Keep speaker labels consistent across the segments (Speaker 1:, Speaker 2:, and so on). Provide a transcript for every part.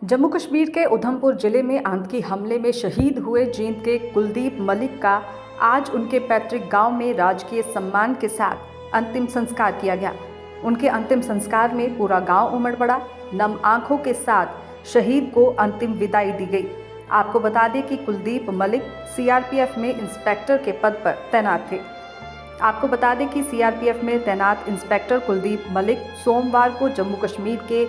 Speaker 1: जम्मू कश्मीर के उधमपुर जिले में आतंकी हमले में शहीद हुए जींद के कुलदीप मलिक का आज उनके पैतृक गांव में राजकीय सम्मान के साथ अंतिम संस्कार किया गया। उनके अंतिम संस्कार में पूरा गांव उमड़ पड़ा। नम आंखों के साथ शहीद को अंतिम विदाई दी गई। आपको बता दें कि कुलदीप मलिक सीआरपीएफ में इंस्पेक्टर के पद पर तैनात थे। आपको बता दें कि सीआरपीएफ में तैनात इंस्पेक्टर कुलदीप मलिक सोमवार को जम्मू कश्मीर के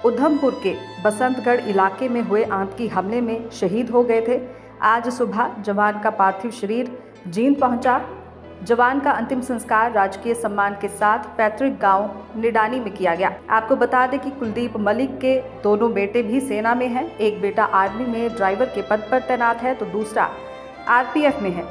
Speaker 1: उधमपुर के बसंतगढ़ इलाके में हुए आतंकी हमले में शहीद हो गए थे। आज सुबह जवान का पार्थिव शरीर जींद पहुंचा। जवान का अंतिम संस्कार राजकीय सम्मान के साथ पैतृक गांव निडानी में किया गया। आपको बता दें कि कुलदीप मलिक के दोनों बेटे भी सेना में हैं। एक बेटा आर्मी में ड्राइवर के पद पर तैनात है तो दूसरा आरपीएफ में है।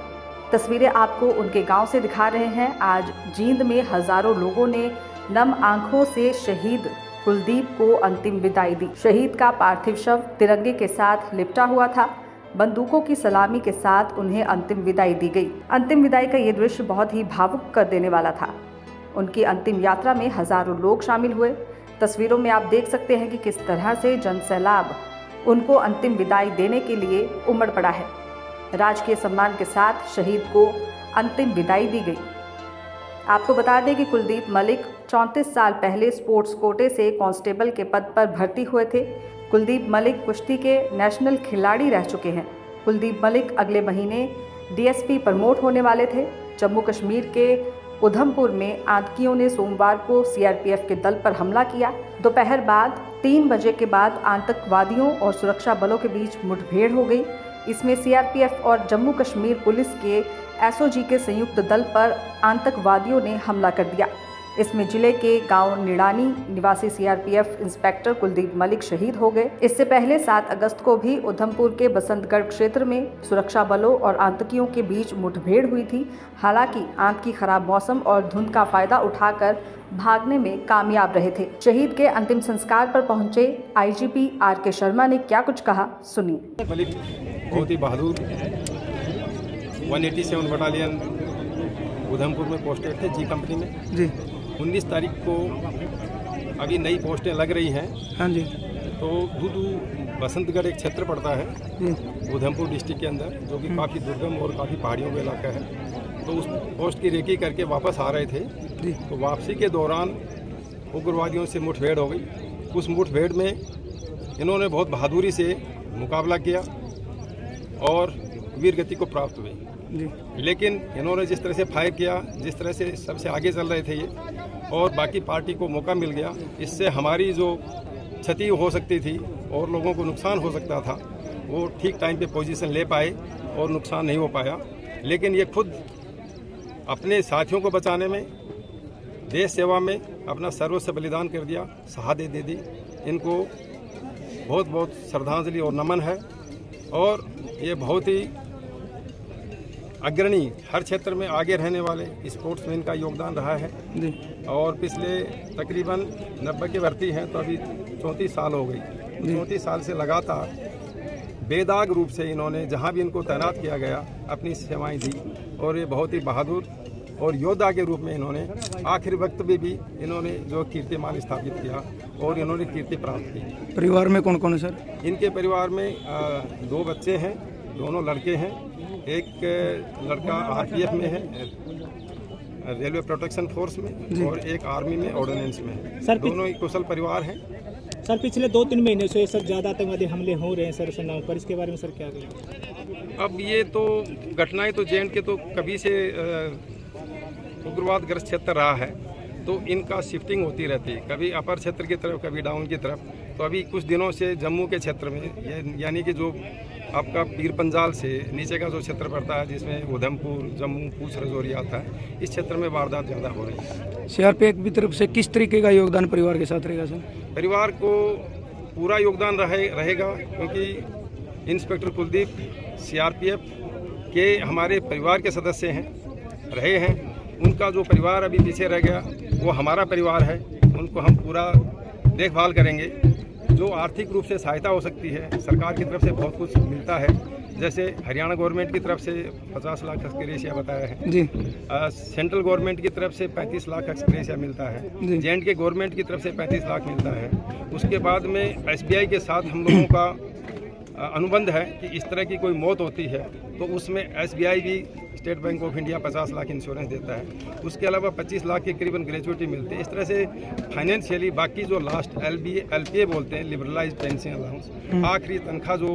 Speaker 1: तस्वीरें आपको उनके गांव से दिखा रहे हैं। आज जींद में हजारों लोगों ने नम आंखों से शहीद कुलदीप को अंतिम विदाई दी। शहीद का पार्थिव शव तिरंगे के साथ लिपटा हुआ था। बंदूकों की सलामी के साथ उन्हें अंतिम विदाई दी गई। अंतिम विदाई का ये दृश्य बहुत ही भावुक कर देने वाला था। उनकी अंतिम यात्रा में हजारों लोग शामिल हुए। तस्वीरों में आप देख सकते हैं कि किस तरह से जनसैलाब उनको अंतिम विदाई देने के लिए उमड़ पड़ा है। राजकीय सम्मान के साथ शहीद को अंतिम विदाई दी गई। आपको बता दें कि कुलदीप मलिक 34 साल पहले स्पोर्ट्स कोटे से कांस्टेबल के पद पर भर्ती हुए थे। कुलदीप मलिक कुश्ती के नेशनल खिलाड़ी रह चुके हैं। कुलदीप मलिक अगले महीने डीएसपी प्रमोट होने वाले थे। जम्मू कश्मीर के उधमपुर में आतंकियों ने सोमवार को सीआरपीएफ के दल पर हमला किया। दोपहर बाद 3 बजे के बाद आतंकवादियों और सुरक्षा बलों के बीच मुठभेड़ हो गई। इसमें सीआरपीएफ और जम्मू कश्मीर पुलिस के एसओजी के संयुक्त दल पर आतंकवादियों ने हमला कर दिया। इसमें जिले के गांव निडानी निवासी सीआरपीएफ इंस्पेक्टर कुलदीप मलिक शहीद हो गए। इससे पहले 7 अगस्त को भी उधमपुर के बसंतगढ़ क्षेत्र में सुरक्षा बलों और आतंकियों के बीच मुठभेड़ हुई थी। हालांकि आतंकी खराब मौसम और धुंध का फायदा उठाकर भागने में कामयाब रहे थे। शहीद के अंतिम संस्कार पर पहुंचे आईजीपी आरके शर्मा ने क्या कुछ कहा, सुनिए।
Speaker 2: मलिक बहुत ही बहादुर 187 बटालियन उधमपुर में पोस्टेड थे जी कंपनी में जी। 19 तारीख को अभी नई पोस्टें लग रही हैं।
Speaker 3: हाँ जी।
Speaker 2: तो दूदू बसंतगढ़ एक क्षेत्र पड़ता है उधमपुर डिस्ट्रिक्ट के अंदर, जो कि काफ़ी दुर्गम और काफ़ी पहाड़ियों का इलाका है। तो उस पोस्ट की रेकी करके वापस आ रहे थे जी। तो वापसी के दौरान उग्रवादियों से मुठभेड़ हो गई। उस मुठभेड़ में इन्होंने बहुत बहादुरी से मुकाबला किया और वीरगति को प्राप्त हुई। लेकिन इन्होंने जिस तरह से फायर किया, जिस तरह से सबसे आगे चल रहे थे ये, और बाकी पार्टी को मौका मिल गया, इससे हमारी जो क्षति हो सकती थी और लोगों को नुकसान हो सकता था, वो ठीक टाइम पे पोजीशन ले पाए और नुकसान नहीं हो पाया। लेकिन ये खुद अपने साथियों को बचाने में, देश सेवा में अपना सर्वस्व बलिदान कर दिया, शहादत दे दी। इनको बहुत बहुत श्रद्धांजलि और नमन है। और ये बहुत ही अग्रणी, हर क्षेत्र में आगे रहने वाले स्पोर्ट्समैन का योगदान रहा है जी। और पिछले तकरीबन 90 की भर्ती हैं तो अभी 34 साल हो गई। 34 साल से लगातार बेदाग रूप से इन्होंने जहां भी इनको तैनात किया गया अपनी सेवाएं दी। और ये बहुत ही बहादुर और योद्धा के रूप में इन्होंने आखिरी वक्त में भी इन्होंने जो कीर्तिमान स्थापित किया और इन्होंने कीर्ति प्राप्त की।
Speaker 3: परिवार में कौन कौन है सर? इनके
Speaker 2: परिवार में 2 बच्चे हैं, दोनों लड़के हैं। एक लड़का आरपीएफ में है, रेलवे प्रोटेक्शन फोर्स में, और एक आर्मी में, ऑर्डिनेंस में है। सर दोनों ही कुशल परिवार हैं।
Speaker 4: सर पिछले 2-3 महीने से सर ज़्यादा आतंकवादी हमले हो रहे हैं सर सेनाओं पर, इसके बारे में सर क्या कहेंगे?
Speaker 2: अब ये तो घटनाएं तो जेएंड के तो कभी से उग्रवाद ग्रस्त क्षेत्र रहा है, तो इनका शिफ्टिंग होती रहती है, कभी अपर क्षेत्र की तरफ, कभी डाउन की तरफ। तो अभी कुछ दिनों से जम्मू के क्षेत्र में, यानी कि जो आपका पीर पंजाल से नीचे का जो क्षेत्र पड़ता है, जिसमें उधमपुर, जम्मू, पूंछ, राजौरी आता है, इस क्षेत्र में वारदात ज़्यादा हो रही है।
Speaker 3: सीआरपीएफ की तरफ से किस तरीके का योगदान परिवार के साथ रहेगा सर?
Speaker 2: परिवार को पूरा योगदान रहेगा, क्योंकि इंस्पेक्टर कुलदीप सीआरपीएफ के हमारे परिवार के सदस्य रहे हैं। उनका जो परिवार अभी पीछे रह गया वो हमारा परिवार है। उनको हम पूरा देखभाल करेंगे। जो आर्थिक रूप से सहायता हो सकती है, सरकार की तरफ से बहुत कुछ मिलता है। जैसे हरियाणा गवर्नमेंट की तरफ से 50 लाख एक्सग्रेशिया बताया है
Speaker 3: जी
Speaker 2: सेंट्रल गवर्नमेंट की तरफ से 35 लाख एक्सग्रेशिया मिलता है, जे&के गवर्नमेंट की तरफ से 35 लाख मिलता है। उसके बाद में SBI के साथ हम लोगों का अनुबंध है कि इस तरह की कोई मौत होती है तो उसमें SBI भी, state bank of India 50 lakh insurance देता है। उसके अलावा 25 लाख के करीबन ग्रेजुएटी मिलती है। इस तरह से फाइनेंशियली बाकी जो लास्ट LPA बोलते हैं, लिबरलाइज पेंशन अलाउंस, आखिरी तनख्वाह जो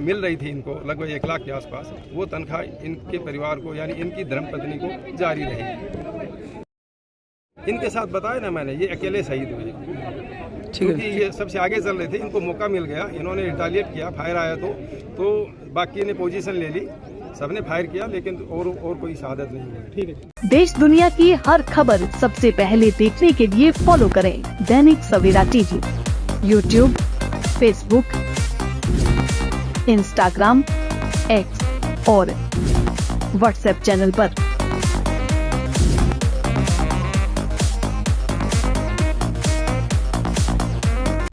Speaker 2: मिल रही थी इनको लगभग 1 लाख के आसपास, वो तनख्वाह इनके परिवार को यानी इनकी धर्मपत्नी को जारी रहेगी। इनके साथ बताया ना मैंने, ये अकेले शहीद हुए क्योंकि ये सबसे आगे चल रहे थे, इनको मौका मिल गया, इन्होंने रिटालिएट किया, फायर आया तो बाकी ने पोजीशन ले ली, सबने फायर किया लेकिन और कोई शहादत नहीं हुई।
Speaker 4: ठीक है।
Speaker 5: देश दुनिया की हर खबर सबसे पहले देखने के लिए फॉलो करें Dainik Savera TV, YouTube, Facebook, Instagram, X और व्हाट्सएप चैनल पर।